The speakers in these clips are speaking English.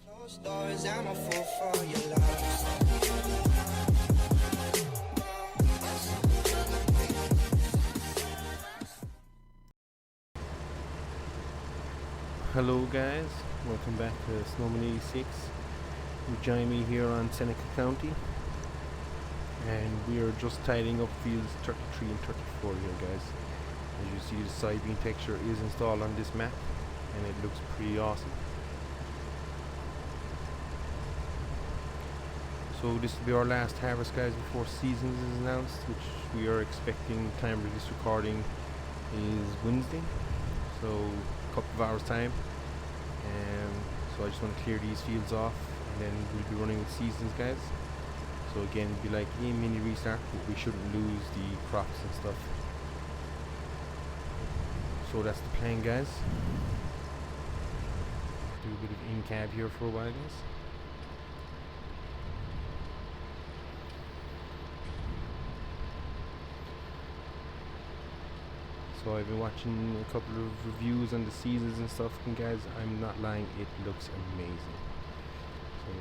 Closed doors, I'm a fool for your love. Hello guys, welcome back to Snowman 86. You join me here on Seneca County, and we are just tidying up fields 33 and 34 here guys. As you see, the side beam texture is installed on this map and it looks pretty awesome. So this will be our last harvest guys before seasons is announced, which we are expecting. Time of this recording is Wednesday, so a couple of hours time. So I just want to clear these fields off and then we'll be running with seasons guys. So again, it'll be like a mini restart, but we shouldn't lose the crops and stuff. So that's the plan guys. Do a bit of in-cab here for a while guys. So I've been watching a couple of reviews on the seasons and stuff, and guys, I'm not lying, it looks amazing. So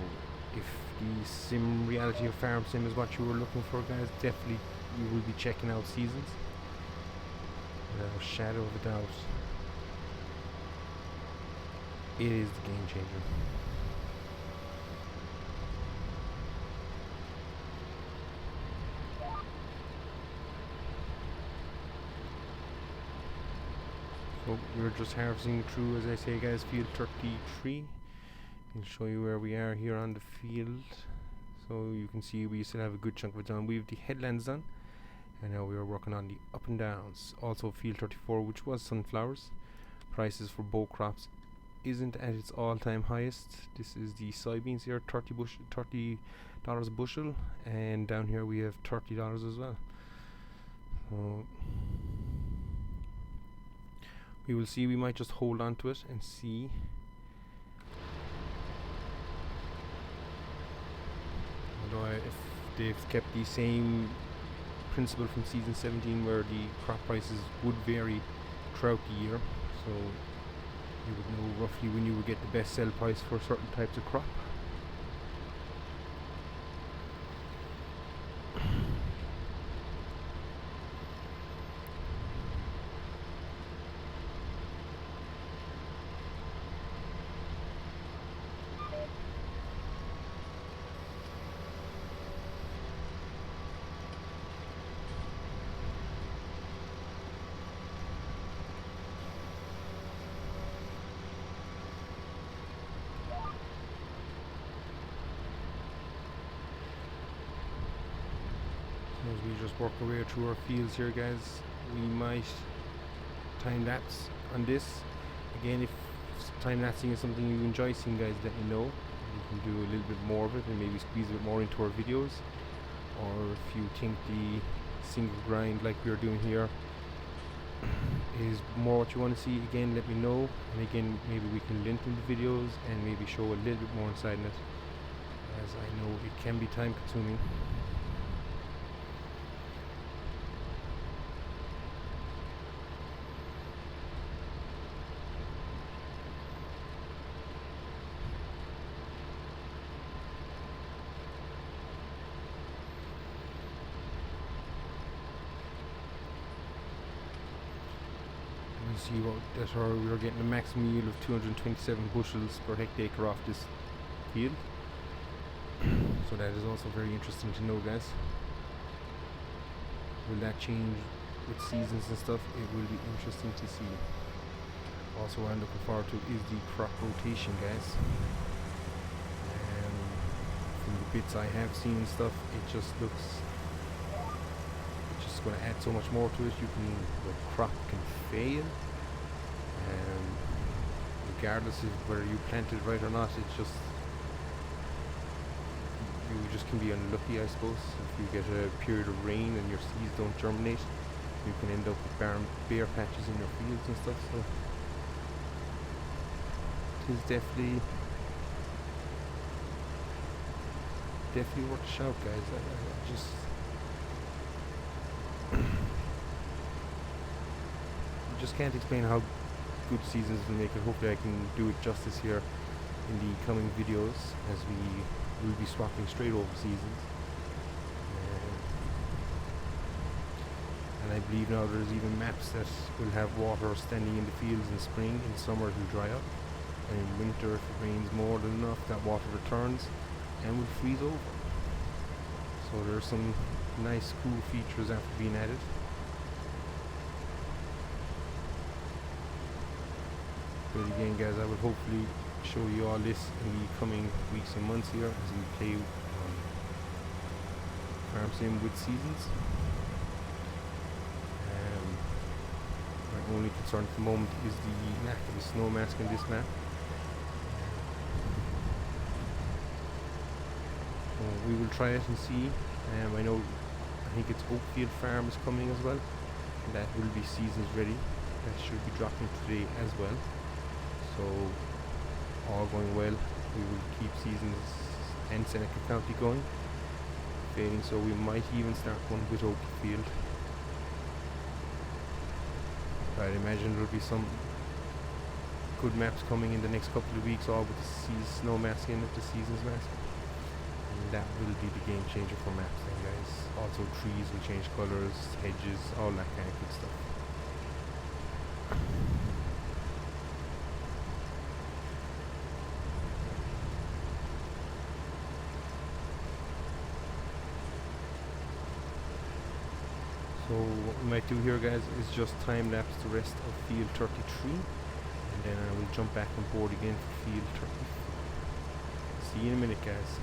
if the sim reality of farm sim is what you were looking for guys, definitely you will be checking out seasons. Without a shadow of a doubt, it is the game changer. So we're just harvesting through, as I say guys, field 33. I'll show you where we are here on the field. So you can see we still have a good chunk of it done. We have the headlands done, and now we are working on the up and downs. Also field 34, which was sunflowers. Prices for both crops isn't at its all-time highest. This is the soybeans here, $30 a bushel, and down here we have $30 as well. So we will see. We might just hold on to it and see. Although if they've kept the same principle from season 17 where the crop prices would vary throughout the year, so you would know roughly when you would get the best sell price for certain types of crop. As we just work our way through our fields here guys, we might time lapse on this. Again, if time lapsing is something you enjoy seeing guys, let me know. We can do a little bit more of it and maybe squeeze a bit more into our videos. Or if you think the single grind like we are doing here is more what you want to see, again let me know, and again maybe we can lengthen the videos and maybe show a little bit more inside it, as I know it can be time consuming. See what we are getting a maximum yield of 227 bushels per hectare off this field. So that is also very interesting to know guys. Will that change with seasons and stuff? It will be interesting to see. Also what I'm looking forward to is the crop rotation guys. From the bits I have seen and stuff, it just looks, it's just going to add so much more to it. The crop can fail, regardless of whether you plant it right or not. It's just, you just can be unlucky I suppose. If you get a period of rain and your seeds don't germinate, you can end up with bare patches in your fields and stuff. So it is definitely worth a shout guys. I just just can't explain how good seasons will make it. Hopefully I can do it justice here in the coming videos, as we will be swapping straight over seasons. And I believe now there's even maps that will have water standing in the fields in spring. In summer it will dry up, and in winter, if it rains more than enough, that water returns and will freeze over. So there are some nice cool features after being added. But again guys, I will hopefully show you all this in the coming weeks and months here as we play Farm Sim with seasons. My only concern at the moment is the lack of a snow mask in this map. We will try it and see. I think it's Oakfield Farm is coming as well. That will be seasons ready. That should be dropping today as well. So all going well, we will keep seasons and Seneca County going. Failing so, we might even start one with Oakfield. I'd imagine there'll be some good maps coming in the next couple of weeks, all with the snow mask in it, the seasons mask. And that will be the game changer for maps then guys. Also trees will change colours, hedges, all that kind of good stuff. So what we might do here guys is just time lapse the rest of field 33, and then I will jump back on board again for field 30. See you in a minute guys.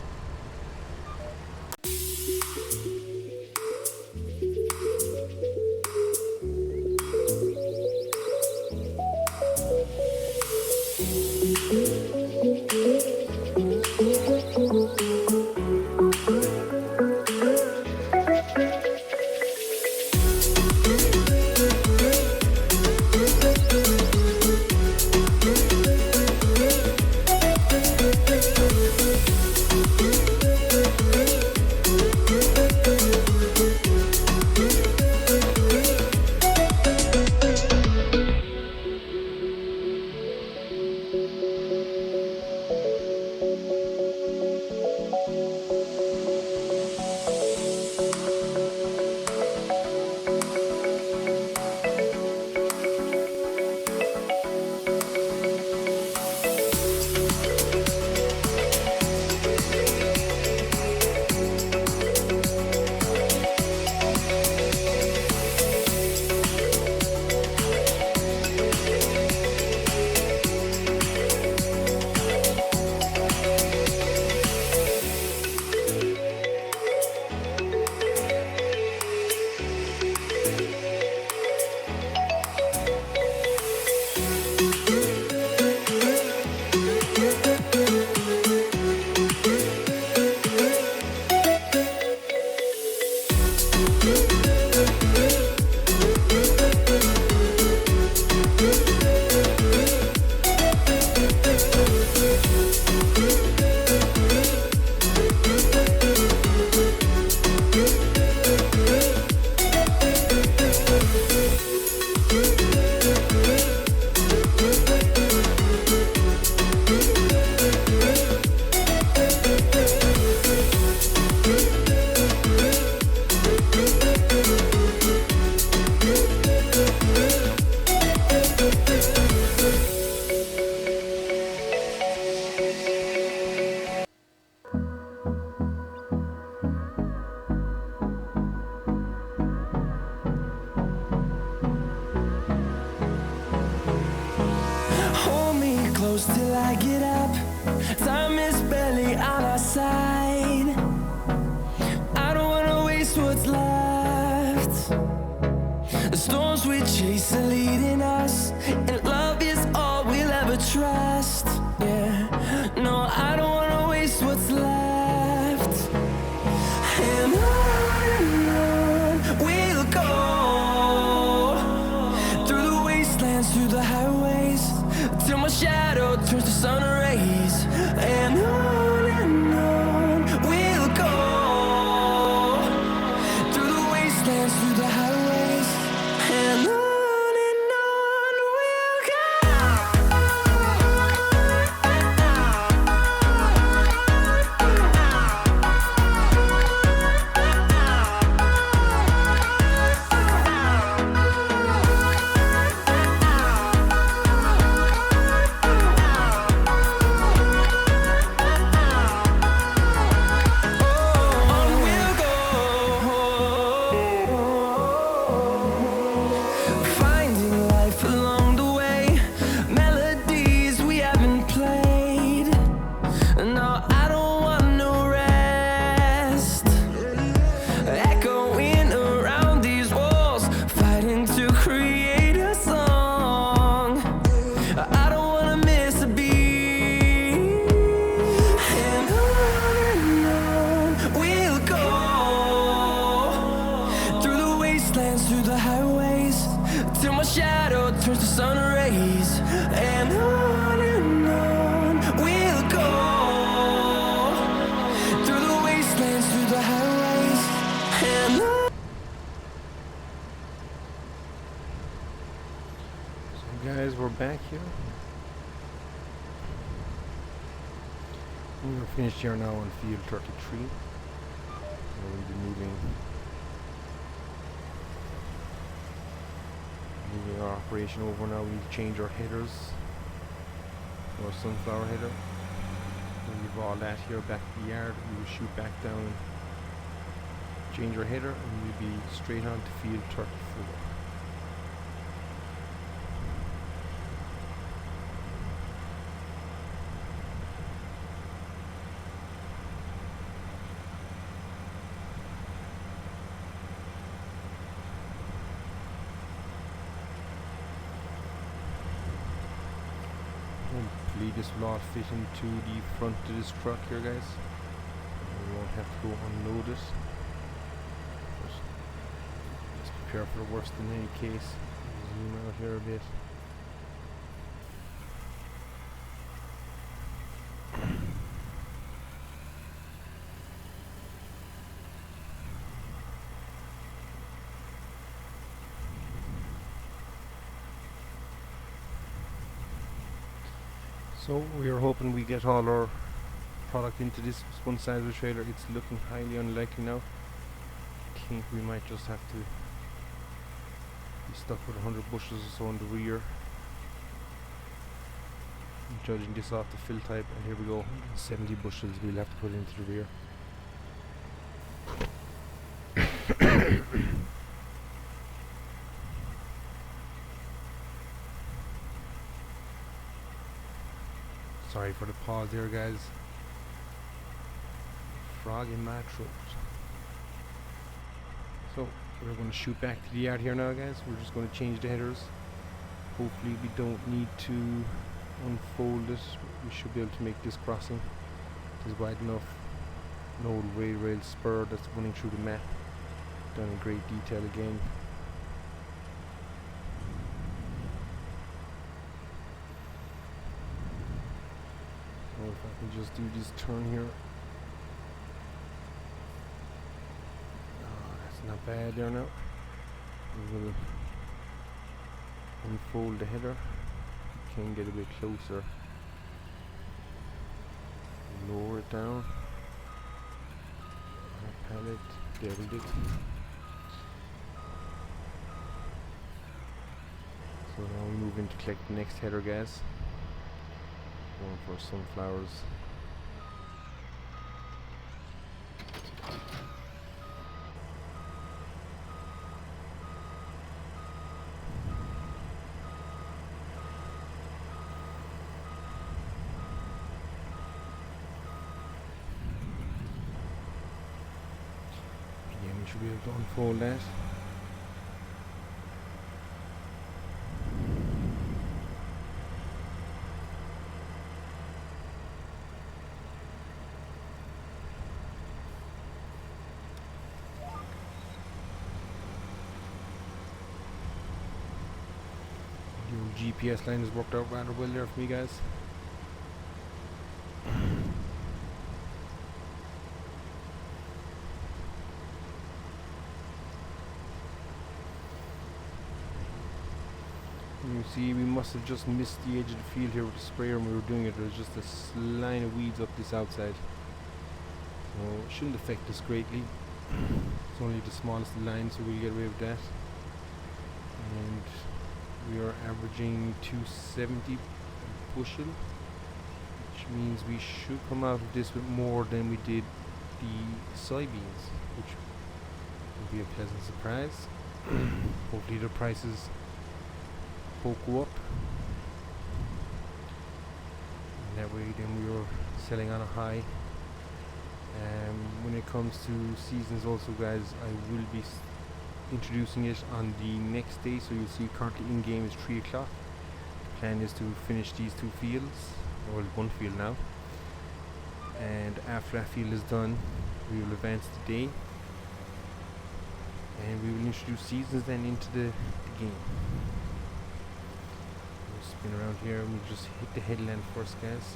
close till I get up. Time is barely on our side. I don't wanna waste what's left. The storms we chase are leading us, and love is all we'll ever trust. Yeah, no, I don't wanna waste what's left. And on we'll go, through the wastelands, through the highways, till my shadow turns to sun rays. And on we'll go, through the wastelands, through the highways, and on we'll go. here. We're finished here now on field 33. We'll be moving our operation over now. We need to change our headers, our sunflower header. We'll leave all that here back to the yard. We will shoot back down, change our header, and we'll be straight on to field 34. Hopefully this will all fit into the front of this truck here, guys. We won't have to go unload it. But let's prepare for the worst in any case. Zoom out here a bit. So we are hoping we get all our product into this one side of the trailer. It's looking highly unlikely now. I think we might just have to be stuck with 100 bushels or so in the rear. I'm judging this off the fill type, and here we go, 70 bushels we'll have to put into the rear. Sorry for the pause there, guys. Frog in my throat. So we're going to shoot back to the yard here now, guys. We're just going to change the headers. Hopefully we don't need to unfold it. We should be able to make this crossing. It is wide enough. An old rail spur that's running through the map. Done in great detail again. So if I can just do this turn here. Oh, that's not bad there now. We will unfold the header. Can get a bit closer. Lower it down. Pallet. There we did. So now we move in to collect the next header, guys. Going for sunflowers. Again, we should be able to unfold that. GPS line has worked out rather well there for me, guys. You see, we must have just missed the edge of the field here with the sprayer when we were doing it. There was just a line of weeds up this outside. So it shouldn't affect us greatly. It's only the smallest line, so we'll get away with that. And we are averaging 270 bushel, which means we should come out of this with more than we did the soybeans, which will be a pleasant surprise. Hopefully the prices both go up, and that way then we are selling on a high. When it comes to seasons also, guys, I will be introducing it on the next day, so you'll see currently in game is 3 o'clock. The plan is to finish these 2 fields, or one field now, and after that field is done we will advance the day and we will introduce seasons then into the game. We'll spin around here and we'll just hit the headland first, guys.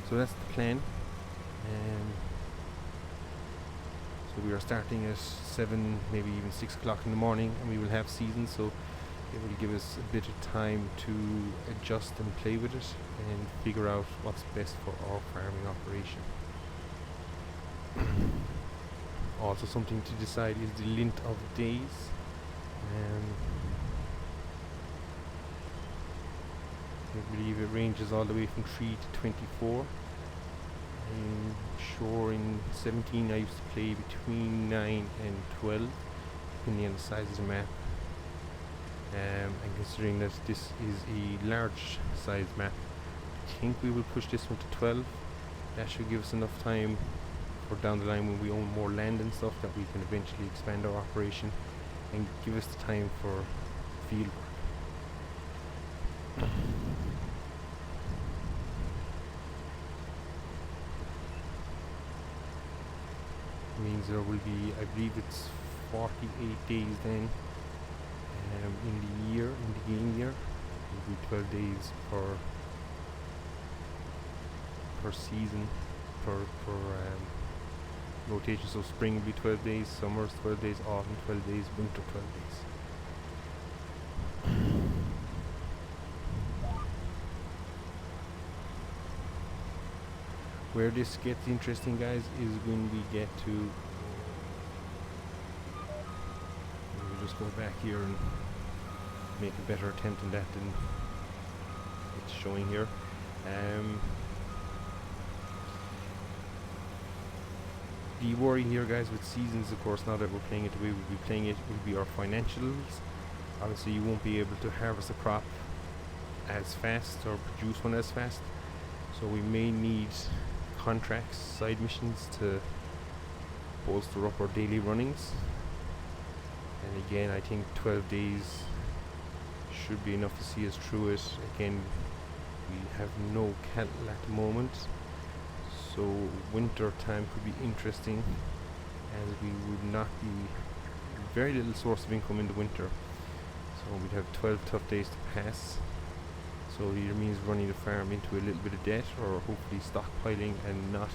So that's the plan. So we are starting at 7, maybe even 6 o'clock in the morning, and we will have seasons. So It will give us a bit of time to adjust and play with it and figure out what's best for our farming operation. Also something to decide is the length of days. I believe it ranges all the way from 3 to 24. I'm sure in 17 I used to play between 9 and 12, depending on the size of the map. And considering that this is a large size map, I think we will push this one to 12. That should give us enough time for down the line when we own more land and stuff, that we can eventually expand our operation and give us the time for field work. Means there will be, I believe it's 48 days then in the year, in the game year. It will be 12 days per season, per rotation. So spring will be 12 days, summer's 12 days, autumn 12 days, winter 12 days. Where this gets interesting, guys, is when we get to, we'll just go back here and make a better attempt on that than it's showing here. The worry here, guys, with seasons, of course, now that we're playing it the way we'll be playing it, will be our financials. Obviously you won't be able to harvest a crop as fast or produce one as fast, so we may need contracts, side missions to bolster up our daily runnings. And again, I think 12 days should be enough to see us through it. Again, we have no cattle at the moment, so winter time could be interesting, as we would not be very little source of income in the winter. So we'd have 12 tough days to pass. So it either means running the farm into a little bit of debt, or hopefully stockpiling and not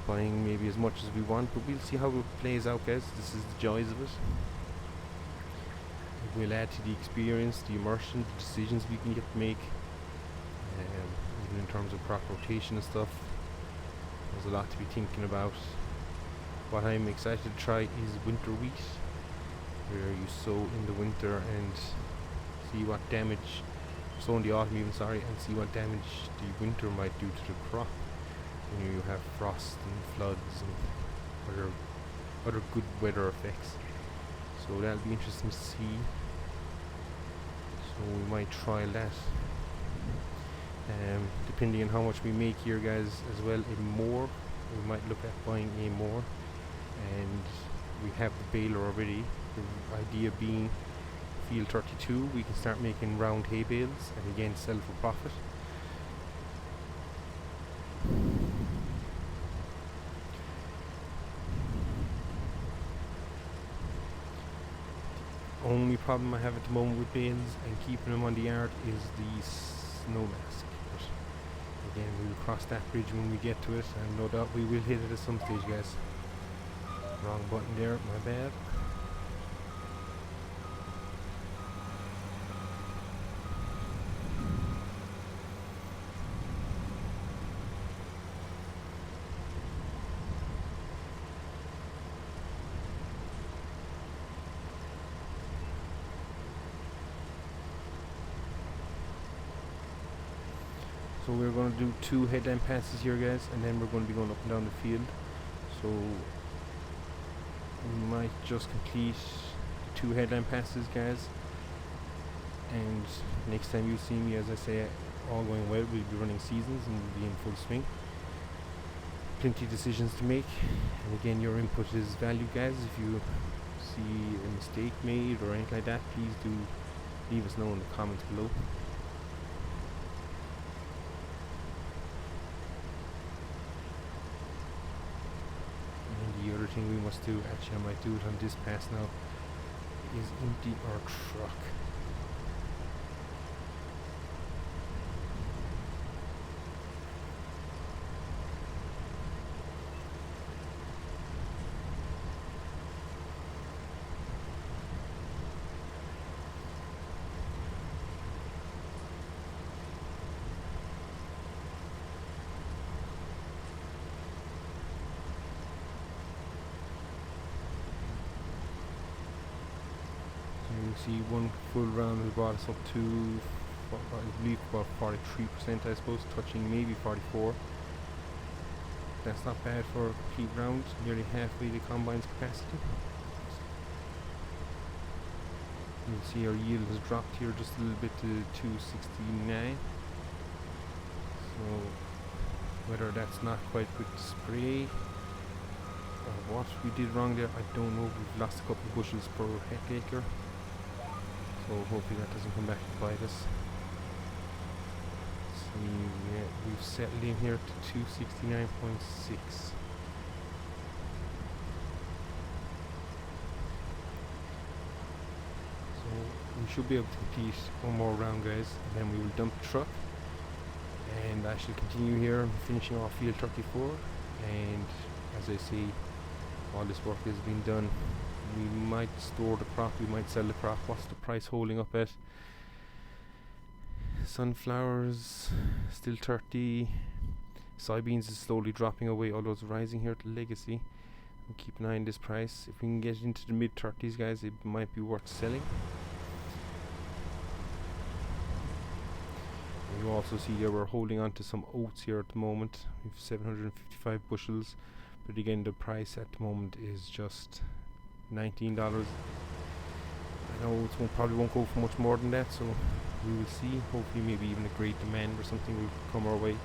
buying maybe as much as we want, but we'll see how it plays out, guys. This is the joys of it. It will add to the experience, the immersion, the decisions we can get to make, even in terms of crop rotation and stuff. There's a lot to be thinking about. What I'm excited to try is winter wheat, where you sow in the winter and see what damage, sow in the autumn even, sorry, and see what damage the winter might do to the crop when you have frost and floods and other good weather effects. So that'll be interesting to see. So we might try that. Depending on how much we make here, guys, as well, a mower, we might look at buying a mower, and we have the baler already. The idea being, field 32, we can start making round hay bales and again sell for profit. Only problem I have at the moment with bales and keeping them on the yard is the snow mask. But again, we will cross that bridge when we get to it, and no doubt we will hit it at some stage, guys. Wrong button there, my bad. So we're going to do 2 headland passes here, guys, and then we're going to be going up and down the field. So we might just complete 2 headland passes, guys, and next time you see me, as I say, all going well, we'll be running seasons and we'll be in full swing. Plenty of decisions to make, and again, your input is valued, guys. If you see a mistake made or anything like that, please do leave us know in the comments below. The other thing we must do, actually I might do it on this pass now, is empty our truck. see one full round has brought us up to, I believe, about 43%, I suppose, touching maybe 44. That's not bad for a complete round, nearly halfway the combine's capacity. You can see our yield has dropped here just a little bit to 269. So whether that's not quite with the spray or what we did wrong there, I don't know. We've lost a couple of bushels per hectare, so hopefully that doesn't come back to bite us. See, yeah, we've settled in here to 269.6. We should be able to complete one more round, guys, and then we will dump the truck, and I shall continue here finishing off field 34. And as I say, all this work has been done. We might store the crop, we might sell the crop. What's the price holding up at? Sunflowers still 30. Soybeans is slowly dropping away, although it's rising here to legacy. We'll keep an eye on this price. If we can get into the mid 30s, guys, it might be worth selling. You also see there we're holding on to some oats here at the moment. We have 755 bushels, but again the price at the moment is just $19. I know it probably won't go for much more than that, so we will see. Hopefully maybe even a great demand or something will come our way.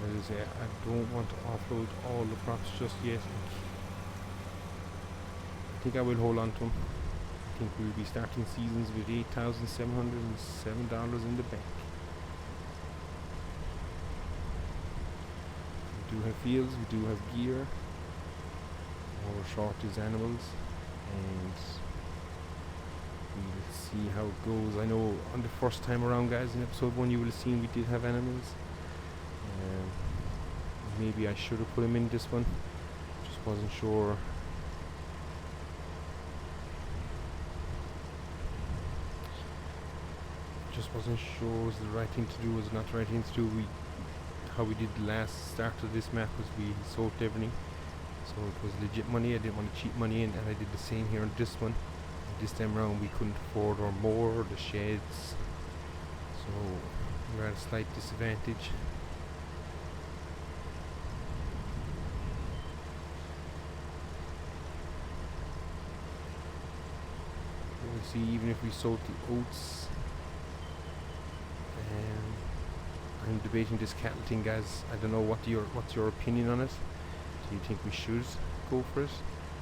As I say, I don't want to offload all the crops just yet. I think I will hold on to them. I think we'll be starting seasons with $8,707 in the bank. We do have fields, we do have gear. Our short is animals, and we'll see how it goes. I know on the first time around, guys, in episode 1 you will have seen we did have animals. Maybe I should have put him in this one. Just wasn't sure. Just wasn't sure was the right thing to do, was it not the right thing to do. How we did the last start of this map was we sold everything, so it was legit money. I didn't want to cheat money in, and I did the same here on this one. And this time around we couldn't afford or more the sheds, so we're at a slight disadvantage. See, even if we sold the oats, I'm debating this cattle thing, guys. I don't know what's your opinion on it. Do you think we should go for it?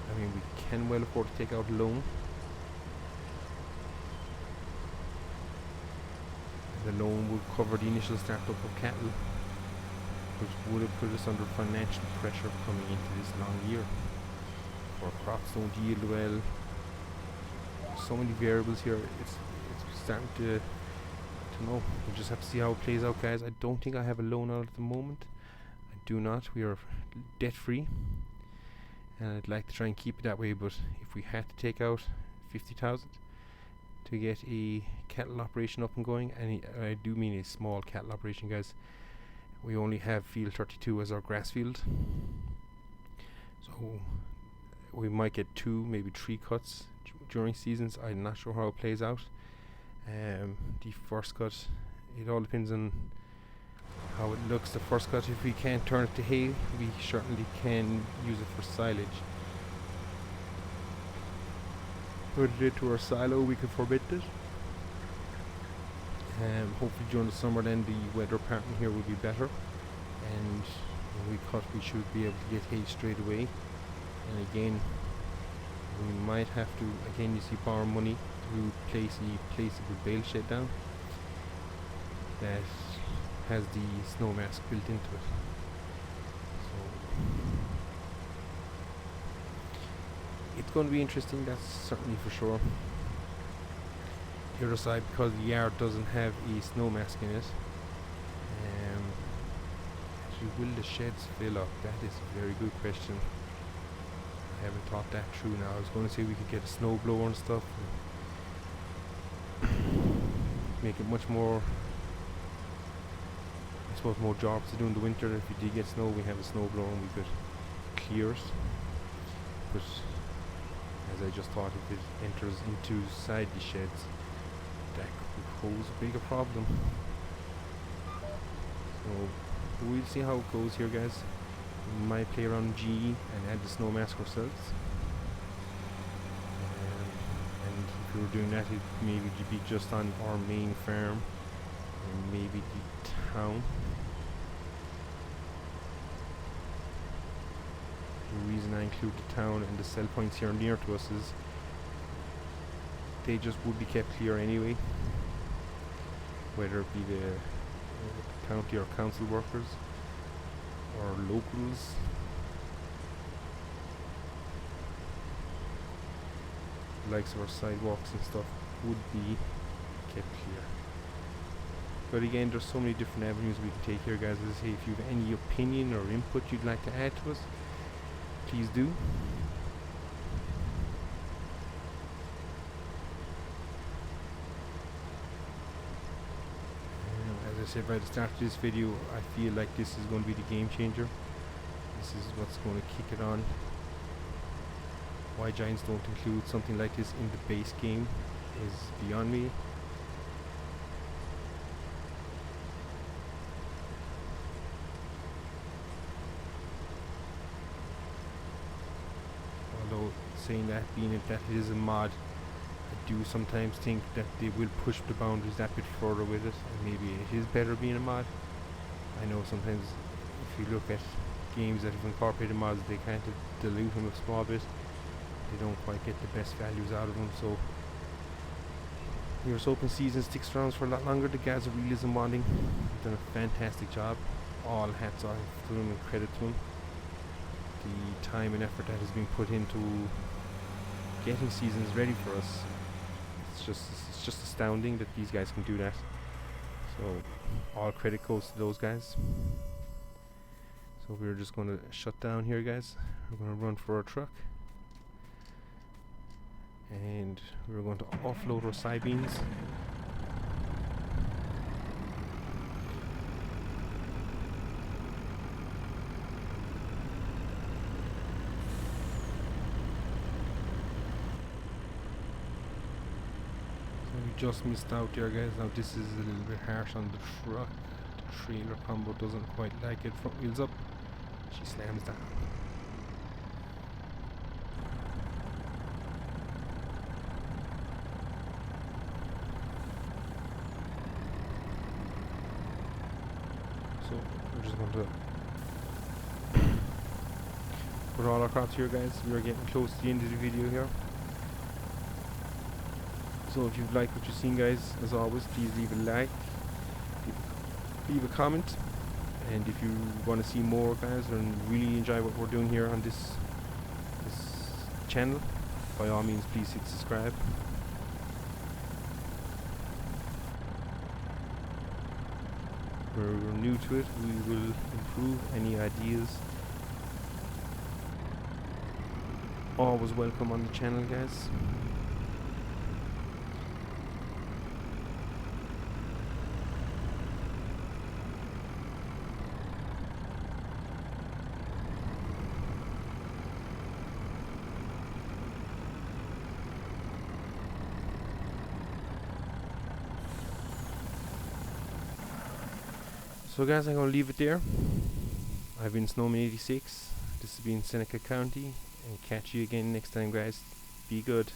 I mean, we can well afford to take out a loan. The loan would cover the initial startup of cattle, which would have put us under financial pressure coming into this long year. Our crops don't yield well. So many variables here. It's starting to know. We'll just have to see how it plays out, guys. I don't think I have a loan out at the moment. I do not. We are debt free, and I'd like to try and keep it that way. But if we had to take out 50,000 to get a cattle operation up and going, and I do mean a small cattle operation, guys. We only have field 32 as our grass field, so we might get 2, maybe 3 cuts during seasons. I'm not sure how it plays out. The first cut, it all depends on how it looks. The first cut, if we can't turn it to hay, we certainly can use it for silage. Put it into our silo, we can ferment it. Hopefully during the summer then the weather pattern here will be better, and when we cut we should be able to get hay straight away. And again, we might have to, again, you see, borrow money to place a placeable bale shed down that has the snow mask built into it. So it's going to be interesting, that's certainly for sure. The other side, because the yard doesn't have a snow mask in it, actually, will the sheds fill up? That is a very good question. I haven't thought that through now. I was going to say we could get a snow blower and stuff, and make it much more, I suppose more jobs to do in the winter. If we did get snow, we have a snow blower and we could clear it. But as I just thought, if it enters into side the sheds, that could pose a bigger problem. So we'll see how it goes here, guys. We might play around GE and add the snow mask ourselves. And if we were doing that, it maybe would be just on our main farm and maybe the town. The reason I include the town and the sell points here near to us is they just would be kept clear anyway, whether it be the county or council workers or locals. Likes of our sidewalks and stuff would be kept clear. But again, there's so many different avenues we can take here, guys. As I say, if you have any opinion or input you'd like to add to us, please do. As I said right at the start of this video, I feel like this is going to be the game changer. This is what's going to kick it on. Why Giants don't include something like this in the base game is beyond me. Although saying that, being that it is a mod, I do sometimes think that they will push the boundaries that bit further with it, and maybe it is better being a mod. I know sometimes if you look at games that have incorporated mods, they kind of dilute them a small bit. They don't quite get the best values out of them, so here's hoping season sticks around for a lot longer. The guys of Realism Modding have done a fantastic job. All hats off to them and credit to them. The time and effort that has been put into getting seasons ready for us, it's just astounding that these guys can do that. So all credit goes to those guys. So we're just going to shut down here, guys. We're going to run for our truck. And we're going to offload our soybeans. So we just missed out there, guys. Now this is a little bit harsh on the truck. The trailer combo doesn't quite like it. Front wheels up. She slams down. So we're just going to put all our crops here, guys. We are getting close to the end of the video here. So if you've liked what you've seen, guys, as always, please leave a like, leave a comment, and if you want to see more, guys, and really enjoy what we're doing here on this channel, by all means, please hit subscribe. We're new to it. We will improve. Any ideas always welcome on the channel, guys. So guys, I'm going to leave it there. I've been Snowman86. This has been Seneca County, and catch you again next time, guys. Be good.